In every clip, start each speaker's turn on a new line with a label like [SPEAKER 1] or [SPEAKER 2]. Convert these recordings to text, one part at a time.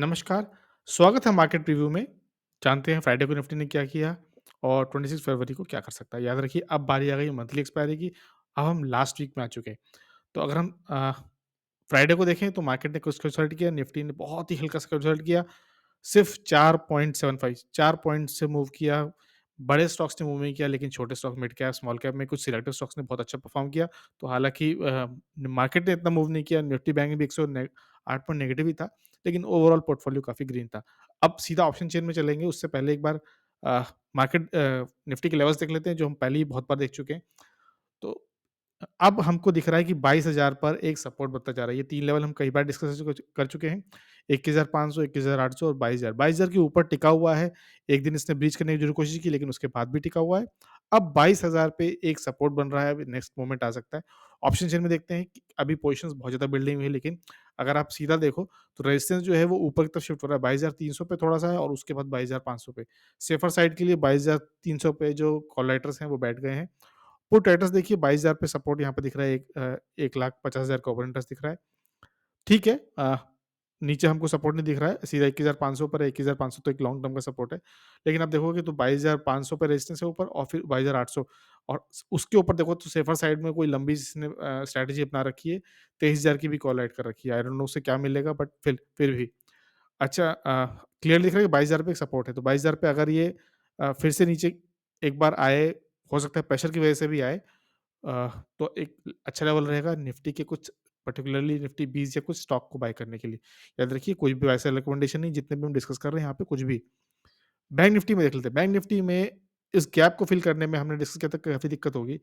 [SPEAKER 1] नमस्कार, स्वागत है मार्केट रिव्यू में। जानते हैं फ्राइडे को निफ्टी ने क्या किया और 26 फरवरी को क्या कर सकता है। याद रखिए अब बारी आ गई मंथली एक्सपायरी की, अब हम लास्ट वीक में आ चुके हैं। तो अगर हम फ्राइडे को देखें तो मार्केट ने कुछ कंसल्ट किया, निफ्टी ने बहुत ही हल्का-सा कंसल्ट किया, सिर्फ 4.75 4 पॉइंट से मूव किया। बड़े स्टॉक्स ने मूव नहीं किया लेकिन छोटे stock, mid cap, small cap में कुछ सिलेक्टिव स्टॉक्स ने बहुत अच्छा परफॉर्म किया। तो हालाँकि मार्केट ने इतना मूव नहीं किया, निफ्टी बैंक भी 108 पॉइंट नेगेटिव ही था, लेकिन ओवरऑल पोर्टफोलियो काफ़ी ग्रीन था। अब सीधा ऑप्शन चेन में चलेंगे, उससे पहले एक बार मार्केट निफ्टी के लेवल्स देख लेते हैं जो हम पहले ही बहुत बार देख चुके हैं। तो अब हमको दिख रहा है कि 22,000 पर एक सपोर्ट बनता जा रहा है। ये 3 लेवल हम कई बार डिस्कस कर चुके हैं। 21,500, 21,800 और 22,000। 22,000 के ऊपर टिका हुआ है। एक दिन इसने ब्रीच करने की ज़रूर कोशिश की लेकिन उसके बाद भी टिका हुआ है। अब 22,000 पे एक सपोर्ट बन रहा है, अभी नेक्स्ट मोमेंट आ सकता है। ऑप्शन चेन में देखते हैं कि अभी पोज़ीशंस बहुत ज़्यादा बिल्डिंग हुई है, लेकिन अगर आप सीधा देखो तो रेजिस्टेंस जो है वो ऊपर की तरफ शिफ्ट हो रहा है। 22,300 पे थोड़ा-सा है और उसके बाद 22,500 पे। सेफर साइड के लिए 22,300 पे जो कॉलराइटर्स हैं वो बैठ गए हैं। पुट राइटर्स देखिए 22,000 पे सपोर्ट यहाँ पे दिख रहा है, 1,50,000 का ओपन इंटरेस्ट दिख रहा है। ठीक है, नीचे हमको सपोर्ट नहीं दिख रहा है, सीधा 21,500 पर है, 21,500 तो एक लॉन्ग टर्म का सपोर्ट है। लेकिन आप देखोगे तो 22,500 पे रेजिस्टेंस है ऊपर और फिर 22,800 और उसके ऊपर देखो तो सेफर साइड में कोई लंबी जिसने स्ट्रैटेजी अपना रखी है, 23,000 की भी कॉल ऐड कर रखी है। आई डोंट नो उससे क्या मिलेगा बट फिर भी। अच्छा, क्लियर दिख रहा है कि 22,000 पे एक सपोर्ट है, तो 22,000 पे अगर ये फिर से नीचे एक बार आए, हो सकता है प्रेशर की वजह से भी आए, तो एक अच्छा लेवल रहेगा निफ्टी के कुछ पर्टिकुलरली निफ्टी 20 या कुछ स्टॉक को बाय करने के लिए। याद रखिए कोई भी वैसा रिकमेंडेशन नहीं, जितने भी हम डिस्कस कर रहे हैं यहाँ पे कुछ भी। बैंक निफ्टी में देख लेते हैं। बैंक निफ्टी में इस गैप को फिल करने में हमने डिस्कस किया था काफ़ी दिक्कत होगी।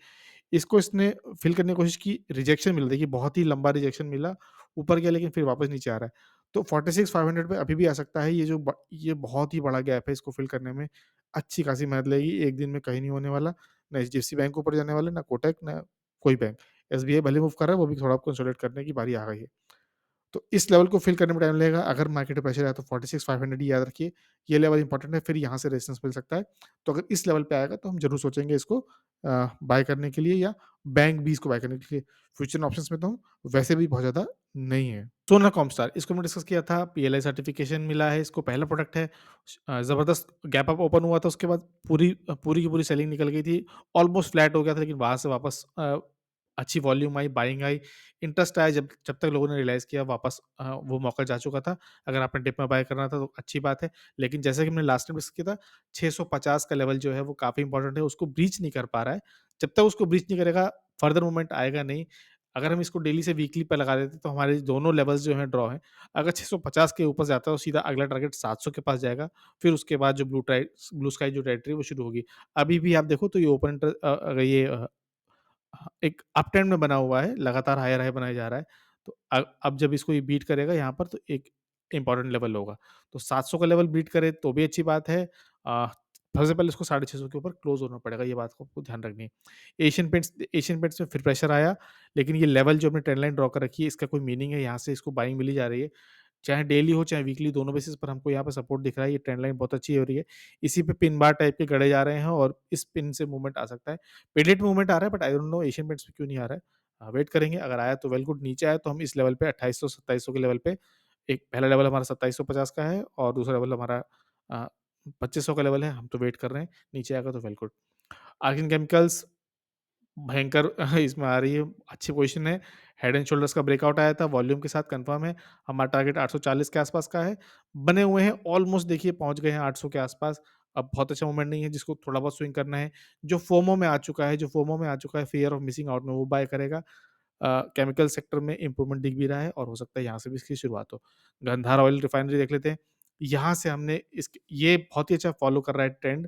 [SPEAKER 1] इसको इसने फिल करने की कोशिश की, रिजेक्शन मिला, देखिए बहुत ही लंबा रिजेक्शन मिला, ऊपर गया लेकिन फिर वापस नीचे आ रहा है। तो 46,500 पे अभी भी आ सकता है, ये बहुत ही बड़ा गैप है, इसको फिल करने में अच्छी खासी मेहनत लगेगी, एक दिन में कहीं नहीं होने वाला। ना एचडीएफसी बैंक ऊपर जाने वाला है, ना कोटक, ना कोई बैंक। एसबीआई भले मूव कर रहा है, वो भी थोड़ा कंसोलिडेट करने की बारी आ गई है। तो इस लेवल को फिल करने में टाइम लगेगा। अगर मार्केट में प्रेशर आया तो 46,500 ही याद रखिए, ये लेवल इंपॉर्टेंट है, फिर यहाँ से रेजिस्टेंस मिल सकता है। तो अगर इस लेवल पे आएगा तो हम ज़रूर सोचेंगे इसको बाय करने के लिए या बैंक 20 को बाय करने के लिए। फ्यूचर ऑप्शंस में तो हम वैसे भी बहुत ज़्यादा नहीं है। सोना कॉमस्टार, इसको हमने डिस्कस किया था, पीएलआई सर्टिफिकेशन मिला है, इसको पहला प्रोडक्ट है। ज़बरदस्त गैप अप ओपन हुआ था, उसके बाद पूरी की पूरी सेलिंग निकल गई थी। ऑलमोस्ट फ्लैट हो गया था लेकिन वहाँ से वापस अच्छी volume I, buying I, interest आया, जब जब तक लोगों ने रियलाइज़ किया वापस वो मौका जा चुका था। अगर आपने डिप में बाय करना था तो अच्छी बात है। लेकिन जैसा कि हमने लास्ट टाइम डिस्कस किया था, 650 का लेवल जो है वो काफ़ी इंपॉर्टेंट है, उसको ब्रीच नहीं कर पा रहा है। जब तक उसको ब्रीच नहीं करेगा, फर्दर मूवमेंट आएगा नहीं। अगर हम इसको डेली से वीकली पे लगा देते तो हमारे दोनों लेवल्स जो हैं ड्रॉ हैं। अगर 650 के ऊपर जाता है तो सीधा अगला टारगेट 700 के पास जाएगा। फिर उसके बाद जो ब्लू स्काई जो टेरिटरी है वो शुरू होगी। अभी भी आप देखो तो ये अगर ये हाँ, एक अप ट्रेंड में बना हुआ है, लगातार हायर हाई बनाया जा रहा है। तो अब जब इसको ये बीट करेगा यहाँ पर तो एक इम्पोर्टेंट लेवल होगा। तो 700 का लेवल बीट करे तो भी अच्छी बात है। सबसे पहले इसको 650 के ऊपर क्लोज़ होना पड़ेगा, ये बात को आपको ध्यान रखनी है। एशियन पेंट्स में फिर प्रेशर आया, लेकिन ये लेवल जो हमने ट्रेंड लाइन ड्रॉ कर रखी है, इसका कोई मीनिंग है, यहाँ से इसको बाइंग मिली जा रही है। चाहे डेली हो, चाहे वीकली, दोनों बेसिस पर हमको यहाँ पे सपोर्ट दिख रहा है, ये ट्रेंड लाइन बहुत अच्छी हो रही है। इसी पे पिन बार टाइप के गड़े जा रहे हैं और इस पिन से मूवमेंट आ सकता है। पेडेड मूवमेंट आ रहा है but I don't know Asian paints में क्यों नहीं आ रहा है। वेट करेंगे, अगर आया तो वेल गुड, नीचे आया तो हम इस लेवल पे 2800-2700 के लेवल पे, एक पहला लेवल हमारा 2750 का है और दूसरा लेवल हमारा अ, 2500 का लेवल है, हम तो वेट कर रहे हैं, नीचे आएगा तो वेल गुड। आर्गेन केमिकल्स भयंकर इसमें आ रही है, अच्छी पोज़ीशन है, हेड एंड शोल्डर्स का ब्रेकआउट आया था, वॉल्यूम के साथ कन्फर्म है, हमारा टारगेट 840 के आसपास का है, बने हुए हैं, ऑलमोस्ट देखिए पहुँच गए हैं 800 के आसपास, अब बहुत अच्छा मोमेंट नहीं है, जिसको थोड़ा बहुत स्विंग करना है, जो फोमो में आ चुका है, फियर ऑफ मिसिंग आउट में, वो बाय करेगा। केमिकल सेक्टर में इम्प्रूवमेंट दिख भी रहा है और हो सकता है यहाँ से भी इसकी शुरुआत हो। गंधार ऑयल रिफाइनरी देख लेते हैं, यहाँ से हमने इसक ये बहुत ही अच्छा फॉलो कर रहा है ट्रेंड।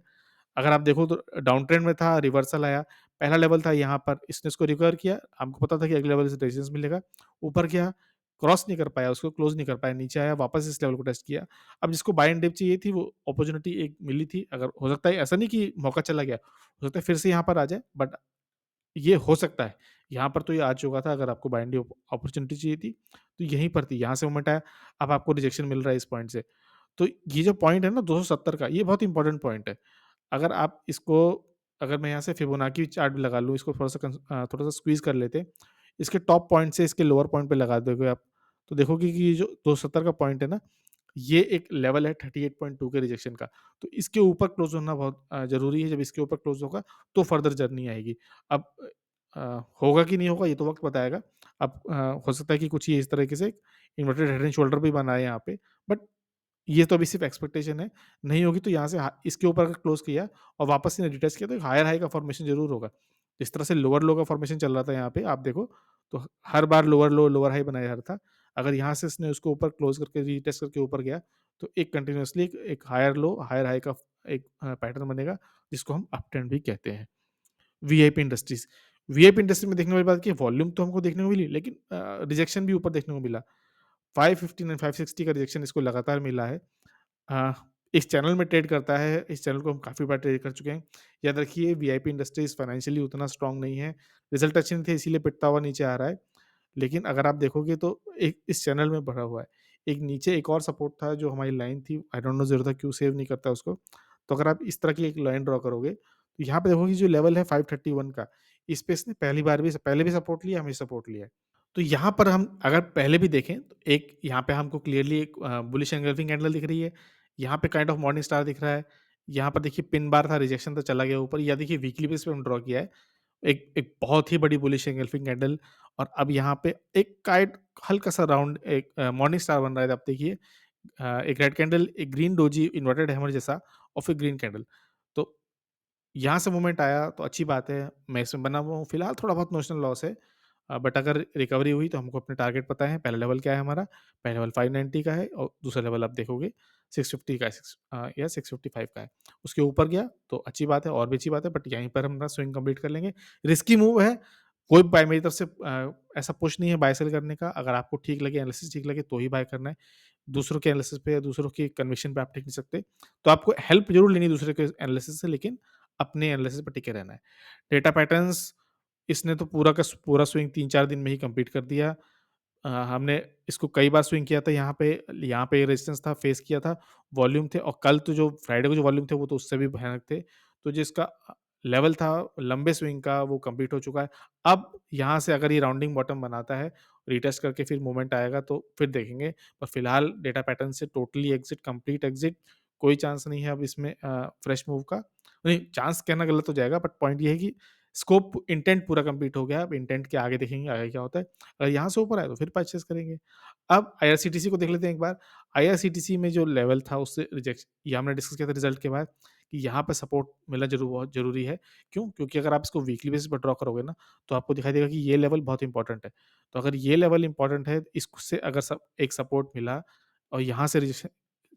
[SPEAKER 1] अगर आप देखो तो डाउन ट्रेंड में था, रिवर्सल आया, पहला लेवल था यहाँ पर, इसने इसको रिकवर किया, हमको पता था कि अगले लेवल से रेजिस्टेंस मिलेगा, ऊपर गया, क्रॉस नहीं कर पाया, उसको क्लोज़ नहीं कर पाया, नीचे आया, वापस इस लेवल को टेस्ट किया। अब जिसको बाय एंड डिप चाहिए थी, वो अपॉर्च्युनिटी एक मिली थी, अगर हो सकता है ऐसा नहीं कि मौका चला गया, हो सकता है फिर से यहाँ पर आ जाए, बट ये हो सकता है। यहाँ पर तो ये आ चुका था, अगर आपको बाय एंड डिप अपॉर्च्युनिटी चाहिए थी, तो यहीं पर थी, यहाँ से मूवमेंट आया, अब आपको रिजेक्शन मिल रहा है इस पॉइंट से। तो ये जो पॉइंट है ना 270 का, ये बहुत इंपॉर्टेंट पॉइंट है। अगर आप इसको अगर मैं यहाँ से फिबोनाची चार्ट भी लगा लूँ, इसको थोड़ा-सा स्क्वीज़ कर लेते हैं। इसके टॉप पॉइंट से इसके लोअर पॉइंट पे लगा दोगे आप, तो देखोगे कि ये जो 270 का पॉइंट है ना, ये एक लेवल है 38.2 के रिजेक्शन का। तो इसके ऊपर क्लोज़ होना बहुत ज़रूरी है। जब इसके ऊपर क्लोज़ होगा तो फर्दर जर्नी आएगी। अब होगा कि नहीं होगा ये तो वक़्त बताएगा। अब हो सकता है कि कुछ ये इस तरीके से इन्वर्टेड हेड एंड शोल्डर भी बनाए यहाँ पे, बट ये तो अभी सिर्फ़ एक्सपेक्टेशन है। नहीं होगी तो यहाँ से इसके ऊपर अगर क्लोज़ किया और वापस से रिटेस्ट किया तो एक हायर हाई का फॉर्मेशन ज़रूर होगा। जिस तरह से लोअर लो का फॉर्मेशन चल रहा था यहाँ पे आप देखो, तो हर बार लोअर लो, लोअर हाई बनाया जा रहा था। अगर यहाँ से इसने उसको ऊपर क्लोज़ करके रीटेस्ट करके ऊपर गया, तो एक कंटीन्यूअसली एक हायर लो, हायर हाई का एक पैटर्न बनेगा, जिसको हम अप ट्रेंड भी कहते हैं। वीआईपी इंडस्ट्रीज़, वीआईपी इंडस्ट्री में देखने वाली बात की वॉल्यूम तो हमको देखने को मिली, लेकिन रिजेक्शन भी ऊपर देखने को मिला। 515 एंड 560 का रिजेक्शन इसको लगातार मिला है। अ, इस चैनल में ट्रेड करता है, इस चैनल को हम काफ़ी बार ट्रेड कर चुके हैं। याद रखिए वीआईपी इंडस्ट्रीज़ फाइनेंशियली उतना स्ट्रॉन्ग नहीं है, रिज़ल्ट अच्छे नहीं थे इसीलिए पिटता हुआ नीचे आ रहा है। लेकिन अगर आप देखोगे तो एक इस चैनल में भरा हुआ है। एक नीचे एक और सपोर्ट था जो हमारी लाइन थी, आई डोंट नो ज़ीरोधा क्यों सेव नहीं करता उसको। तो अगर आप इस तरह की एक लाइन ड्रॉ करोगे, तो यहाँ पे देखोगे जो लेवल है 531 का, इस पे इसने पहले भी सपोर्ट लिया, हमें सपोर्ट लिया है। तो यहाँ पर हम अगर पहले भी देखें तो एक यहाँ पे हमको क्लियरली एक बुलिश एंगल्फिंग कैंडल दिख रही है। यहाँ पे काइंड ऑफ मॉर्निंग स्टार दिख रहा है। यहाँ पर देखिए पिन बार था, रिजेक्शन था, चला गया ऊपर। या देखिए वीकली बेस पे हम ड्रॉ किया है। एक एक बहुत ही बड़ी बुलिश एंगल्फिंग कैंडल और अब यहाँ पे एक काइंड हल्का-सा राउंड एक मॉर्निंग स्टार बन रहा है। आप देखिए एक रेड कैंडल, एक ग्रीन डोजी इन्वर्टेड हैमर जैसा और फिर ग्रीन कैंडल। तो यहाँ से मूवमेंट आया तो अच्छी बात है, मैं इसमें बना हुआ हूँ, फिलहाल थोड़ा बहुत नोशनल लॉस है। बट अगर रिकवरी हुई तो हमको अपने टारगेट पता है, पहला लेवल क्या है हमारा, पहला लेवल 590 का है और दूसरा लेवल आप देखोगे 650 का है, या 655 का है। उसके ऊपर गया तो अच्छी बात है और भी अच्छी बात है, बट यहीं पर हम अपना स्विंग कंप्लीट कर लेंगे। रिस्की मूव है, कोई बाय मेरी तरफ से ऐसा पुश नहीं है बाय सेल करने का, अगर आपको ठीक लगे, एनालिसिस ठीक लगे तो ही बाय करना है। दूसरों के एनालिसिस पे या दूसरों की कन्विक्शन पे आप टिक नहीं सकते। तो आपको हेल्प ज़रूर लेनी है दूसरे के एनालिसिस से, लेकिन अपने एनालिसिस पे टिके रहना है। डेटा पैटर्न्स इसने तो पूरा का पूरा स्विंग 3-4 दिन में ही कंप्लीट कर दिया। हमने इसको कई बार स्विंग किया था यहाँ पे रेजिस्टेंस था, फेस किया था, वॉल्यूम थे और कल तो जो फ्राइडे को जो वॉल्यूम थे वो तो उससे भी भयानक थे। तो जिसका लेवल था लंबे स्विंग का वो कंप्लीट हो चुका है। अब यहाँ से अगर ये राउंडिंग बॉटम बनाता है, रीटेस्ट करके फिर मूवमेंट आएगा तो फिर देखेंगे। पर फिलहाल डेटा पैटर्न से टोटली एग्ज़िट, कंप्लीट एग्ज़िट, कोई चांस नहीं है अब इसमें फ्रेश मूव का। नहीं, चांस कहना गलत हो जाएगा, बट पॉइंट ये है कि स्कोप इंटेंट पूरा कंप्लीट हो गया, अब इंटेंट के आगे देखेंगे आगे क्या होता है। अगर यहाँ से ऊपर आए तो फिर परचेज़ करेंगे। अब आईआरसीटीसी को देख लेते हैं एक बार। आईआरसीटीसी में जो लेवल था उससे ये हमने डिस्कस किया था रिज़ल्ट के बाद कि यहाँ पे सपोर्ट मिलना बहुत ज़रूरी है। क्यों? क्योंकि अगर आप इसको वीकली बेसिस पर ड्रॉ करोगे ना, तो आपको दिखाई देगा कि ये लेवल बहुत इंपॉर्टेंट है। तो अगर ये लेवल इंपॉर्टेंट है, इससे अगर एक सपोर्ट मिला और यहाँ से रिजेक्शन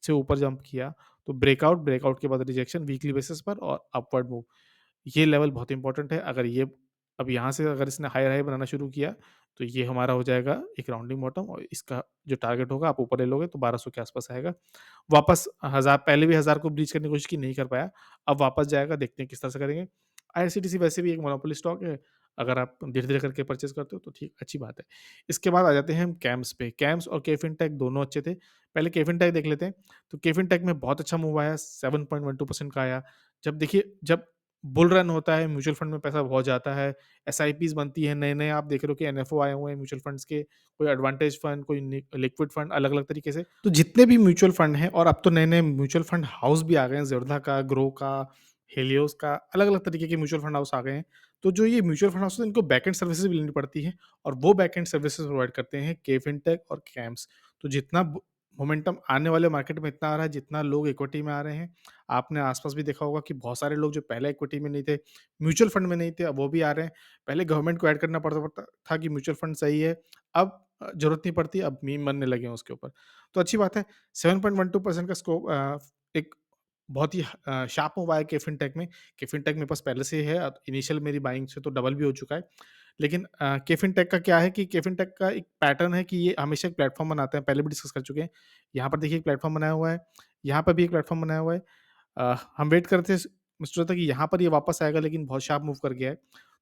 [SPEAKER 1] से ऊपर जंप किया, तो ब्रेकआउट, ब्रेकआउट के बाद रिजेक्शन वीकली बेसिस पर और अपवर्ड मूव। ये लेवल बहुत इंपॉर्टेंट है। अगर ये अब यहाँ से अगर इसने हायर हाई बनाना शुरू किया, तो ये हमारा हो जाएगा एक राउंडिंग बॉटम और इसका जो टारगेट होगा आप ऊपर ले लोगे तो 1200 के आस-पास आएगा। वापस 1000, पहले भी 1000 को ब्रीच करने की कोशिश की, नहीं कर पाया। अब वापस जाएगा, देखते हैं किस तरह से करेंगे। आईआरसीटीसी वैसे भी एक मोनोपोली स्टॉक है, अगर आप धीरे-धीरे करके परचेज़ करते हो तो ठीक, अच्छी बात है। इसके बाद आ जाते हैं हम कैम्स पे। कैम्स और केफिनटेक दोनों अच्छे थे। पहले केफिनटेक देख लेते हैं। तो केफिनटेक में बहुत अच्छा मूव आया, 7.12% का आया। जब देखिए जब बुल रन होता है, म्यूचुअल फंड में पैसा बहुत जाता है, एसआईपीज़ बनती हैं, नए-नए आप देख रहे हो कि एनएफओ आए हुए हैं म्यूचुअल फंड्स के, कोई एडवांटेज फंड, कोई लिक्विड फंड, अलग-अलग तरीके से। तो जितने भी म्यूचुअल फंड हैं और अब तो नए-नए म्यूचुअल फंड हाउस भी आ गए हैं, ज़ेरोधा का, ग्रो का, हेलियोस का, अलग-अलग तरीके के म्यूचुअल फंड हाउस आ गए हैं। तो जो ये म्यूचुअल फंड हाउस हैं, इनको बैकएंड सर्विसेज़ भी लेनी पड़ती हैं और वो बैकएंड सर्विसेज़ प्रोवाइड करते हैं केफिनटेक और कैम्स। तो जितना मोमेंटम आने वाले मार्केट में इतना आ रहा है, जितना लोग इक्विटी में आ रहे हैं, आपने आस-पास भी देखा होगा कि बहुत सारे लोग जो पहले इक्विटी में नहीं थे, म्यूचुअल फंड में नहीं थे, अब वो भी आ रहे हैं। पहले गवर्नमेंट को ऐड करना पड़ता पड़ता था कि म्यूचुअल फंड सही है, अब ज़रूरत नहीं पड़ती, अब मीम बनने लगे हैं उसके ऊपर। तो अच्छी बात है, 7.12% का एक बहुत ही शार्प मूव आया केफिनटेक में। केफिनटेक मेरे पास पहले से ही है, इनिशियल मेरी बाइंग से तो डबल भी हो चुका है। लेकिन केफिनटेक का क्या है कि केफिनटेक का एक पैटर्न है कि ये हमेशा एक प्लेटफ़ॉर्म बनाते हैं, पहले भी डिस्कस कर चुके हैं। यहाँ पर देखिए एक प्लेटफ़ॉर्म बनाया हुआ है, यहाँ पर भी एक प्लेटफ़ॉर्म बनाया हुआ है। हम वेट करते सोचा था कि यहाँ पर ये वापस आएगा, लेकिन बहुत शार्प मूव कर गया है।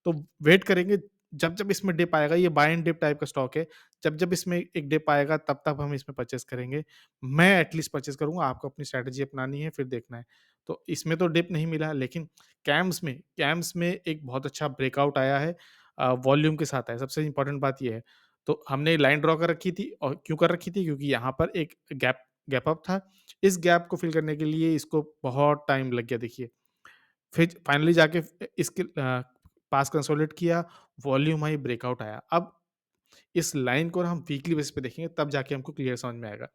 [SPEAKER 1] तो वेट करेंगे, जब-जब इसमें डिप आएगा, ये बाय एंड डिप टाइप का स्टॉक है। जब-जब इसमें एक डिप आएगा तब-तब हम इसमें परचेज़ करेंगे। मैं एटलीस्ट परचेज़ करूँगा, आपको अपनी स्ट्रैटेजी अपनानी है, फिर देखना है। तो इसमें तो डिप नहीं मिला, लेकिन कैम्स में एक बहुत अच्छा ब्रेकआउट आया है, वॉल्यूम के साथ आया, सबसे इम्पोर्टेंट बात ये है। तो हमने लाइन ड्रॉ कर रखी थी और क्यों कर रखी थी? क्योंकि यहाँ पर एक गैप गैप अप था। इस गैप को फ़िल करने के लिए इसको बहुत टाइम लग गया देखिए। फिर फाइनली जाके इसके पास कंसोलिडेट किया, वॉल्यूम आई, ब्रेकआउट आया। अब इस लाइन को ना हम वीकली बेसिस पे देखेंगे तब जाके हमको क्लियर समझ में आएगा।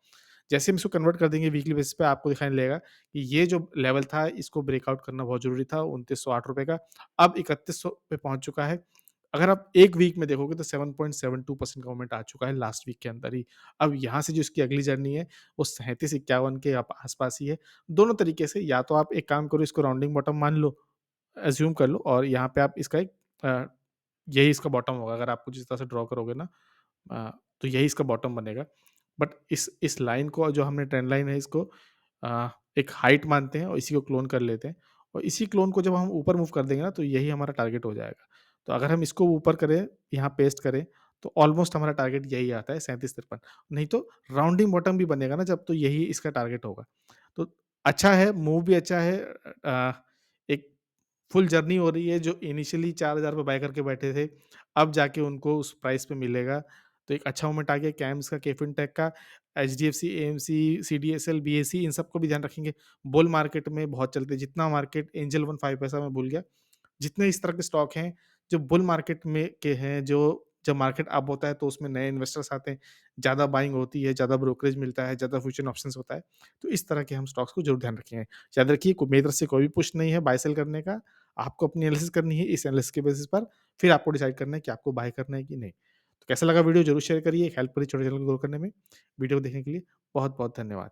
[SPEAKER 1] जैसे हम इसको कन्वर्ट कर देंगे वीकली बेसिस पे आपको दिखाई लगेगा कि ये जो लेवल था इसको ब्रेकआउट करना बहुत ज़रूरी था ₹2908 का, अब 3100 पे पहुँच चुका है। अगर आप 1 वीक में देखोगे तो 7.72% का मूवमेंट आ चुका है लास्ट वीक के अंदर ही। अब यहाँ से जो इसकी अगली जर्नी है वो 37-51 के आप आस-पास ही है। दोनों तरीके से या तो आप एक काम करो इसको राउंडिंग बॉटम मान लो, अज़्यूम कर लो और यहाँ पे आप इसका एक अ, यही इसका बॉटम होगा अगर आप कुछ इस तरह से ड्रॉ करोगे ना अ, तो यही इसका बॉटम बनेगा। बट इस लाइन को जो हमने ट्रेंड लाइन है इसको एक हाइट मानते हैं और इसी को क्लोन कर लेते हैं और इसी क्लोन को जब हम ऊपर मूव कर देंगे ना तो यही हमारा टारगेट हो जाएगा। तो अगर हम इसको ऊपर करें, यहाँ पेस्ट करें तो ऑलमोस्ट हमारा टारगेट यही आता है 37-53 नहीं तो राउंडिंग बॉटम भी बनेगा ना जब तो यही इसका टारगेट होगा। तो अच्छा है, मूव भी अच्छा है एक फुल जर्नी हो रही है जो इनिशियली 4000 पे बाय करके बैठे थे, अब जाके उनको उस प्राइस पे मिलेगा। तो एक अच्छा मोमेंट आ गया कैम्स का, केफिनटेक का, एचडीएफसी, एएमसी, सीडीएसएल, बीएसई इन सबको भी ध्यान रखेंगे। बुल मार्केट में बहुत चलते हैं, जितना मार्केट एंजल वन 5 पैसा मैं भूल गया। जितने इस तरह के स्टॉक हैं, जो बुल मार्केट में के हैं, जो जब मार्केट अप होता है तो उसमें नए इन्वेस्टर्स आते हैं, ज़्यादा बाइंग होती है, ज़्यादा ब्रोकरेज मिलता है, ज़्यादा फ्यूचर ऑप्शंस होता है। तो इस तरह के हम स्टॉक्स को ज़रूर ध्यान रखेंगे। याद रखिए मेरी तरफ से कोई भी पुश नहीं है बाय सेल करने का, आपको अपनी एनालिसिस करनी है, इस एनालिसिस के बेसिस पर फिर आपको डिसाइड करना है कि आपको बाय करना है कि नहीं। तो कैसा लगा वीडियो ज़रूर शेयर करिए, एक हेल्प करिए छोटे चैनल को ग्रो करने में। वीडियो को देखने के लिए बहुत-बहुत धन्यवाद।